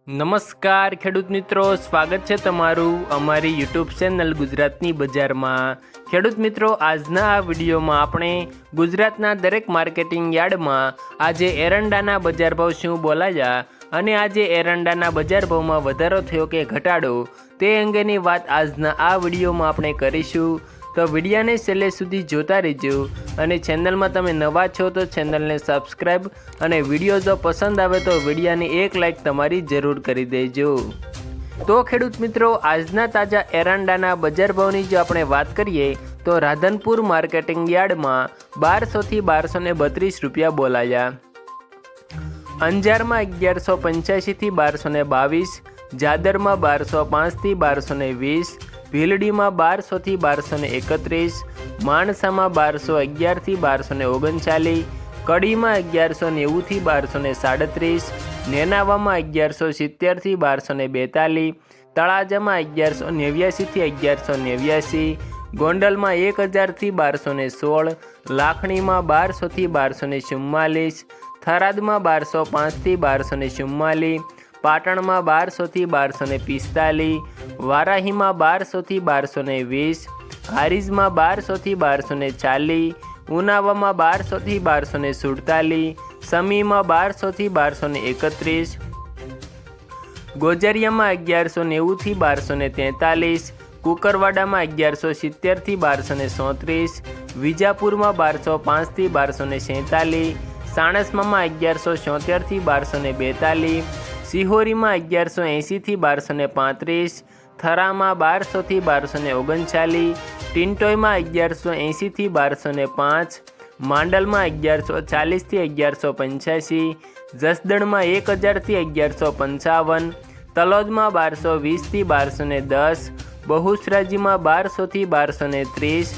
નમસ્કાર ખેડૂત મિત્રો, સ્વાગત છે તમારું અમારી યુટ્યુબ ચેનલ ગુજરાતની બજારમાં। ખેડૂત મિત્રો, આજના આ વિડીયોમાં આપણે ગુજરાતના દરેક માર્કેટિંગ યાર્ડમાં આજે એરંડાના બજાર ભાવ શું બોલાયા અને આજે એરંડાના બજાર ભાવમાં વધારો થયો કે ઘટાડો તે અંગેની વાત આજના આ વિડીયોમાં આપણે કરીશું। તો વિડીયોને છેલ્લે સુધી જોતા રહેજો અને ચેનલમાં તમે નવા છો તો ચેનલને સબસ્ક્રાઈબ અને વિડીયો જો પસંદ આવે તો વિડીયોને એક લાઈક તમારી જરૂર કરી દેજો। તો ખેડૂત મિત્રો, આજના તાજા એરંડાના બજાર ભાવની જો આપણે વાત કરીએ તો રાધનપુર માર્કેટિંગ યાર્ડમાં 1200 થી 1232 રૂપિયા બોલાયા। અંજારમાં 1185 થી 1222, જાદરમાં 1205 થી 1220, ભીલડીમાં 1200 થી 1231, માણસામાં 1211 થી 1239, કડીમાં 1190 થી 1237, નેનાવામાં 1170 થી 1242, તળાજામાં 1189 થી 1189, ગોંડલમાં 1000 થી 1216, લાખણીમાં 1200 થી 1244, થરાદમાં 1205 થી 1244, પાટણમાં 1200 થી 1245, વારાહીમાં 1200 થી 1220, હારીજમાં 1200 થી 1240, ઉનાવામાં 1200 થી 1247, સમીમાં 1200 થી 1231, ગોજરિયામાં 1190 થી 1243, કુકરવાડામાં 1170 થી 1237, વિજાપુરમાં 1205 થી 1247, સાણસમામાં 1176 થી 1242, સિહોરીમાં 1180 થી 1235, થરામાં 1200 થી 1239, ટિન્ટોયમાં 1180 થી 1205, માંડલમાં 1140 થી 1185, જસદણમાં 1000 થી 1155, તલોદમાં 1220 થી 1210, બહુચરાજીમાં 1200 થી 1230,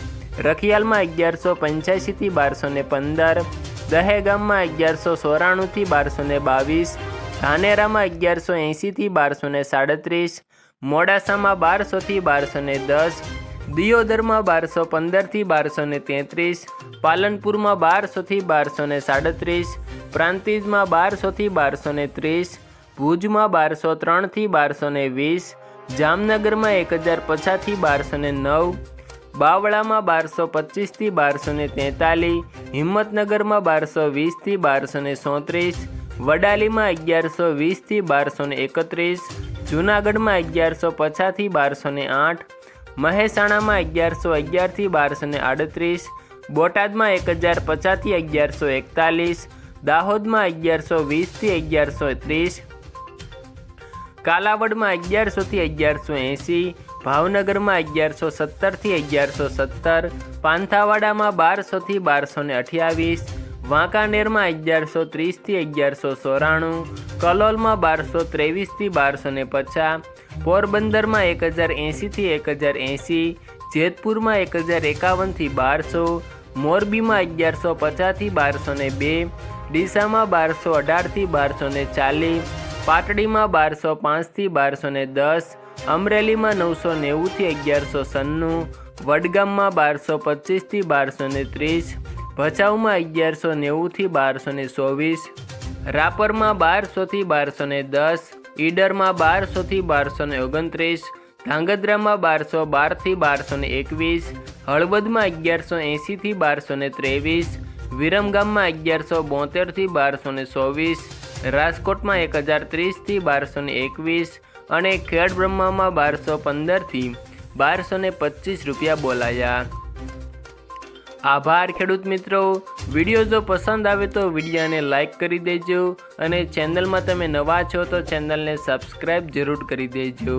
રખિયાલમાં 1185 થી 1215, દહેગામમાં 1194 થી 1222, ધાનેરામાં 1180 થી 1237, મોડાસામાં 1200 થી 1210, દિયોદરમાં 1215 થી 1233, પાલનપુરમાં 1200 થી 1237, પ્રાંતિજમાં 1200 થી 1230, ભુજમાં 1203 થી 1220, જામનગરમાં 1050 થી 1209, બાવળામાં 1225 થી 1243, હિંમતનગરમાં 1220 થી 1237, વડાલીમાં 1120 થી 1231, જૂનાગઢમાં 1150 થી 1208, મહેસાણામાં 1111 થી 1238, બોટાદમાં 1050 થી 1141, દાહોદમાં 1120 થી 1130, કાલાવડમાં 1100 થી 1180, ભાવનગરમાં 1117 થી 1117, પાંથાવાડામાં 1200 થી 1228, વાંકાનેરમાં 1130 થી 1194, કલોલમાં 1223 થી 1250, પોરબંદરમાં 1080 થી 1080, જેતપુરમાં 1051 થી 1200, મોરબીમાં 1150 થી 1202, ડીસામાં 1218 થી 1240, પાટડીમાં 1205 થી 1210, અમરેલીમાં 990 થી 1196, વડગામમાં 1225 થી 1230, ભચાઉમાં 1190 થી 1224, રાપરમાં 1200 થી 1210, ઈડરમાં 1200 થી 1229, ધાંગધ્રામાં 1212 થી 1221, હળવદમાં 1180 થી 1223, વિરમગામમાં 1172 થી 1224, રાજકોટમાં 1030 થી 1221 અને ખેડબ્રહ્મામાં 1215 થી 1225 રૂપિયા બોલાયા। આભાર ખેડૂત મિત્રો। વિડીયો જો પસંદ આવે તો વિડીયોને લાઈક કરી દેજો અને ચેનલમાં તમે નવા છો તો ચેનલને સબસ્ક્રાઈબ જરૂર કરી દેજો।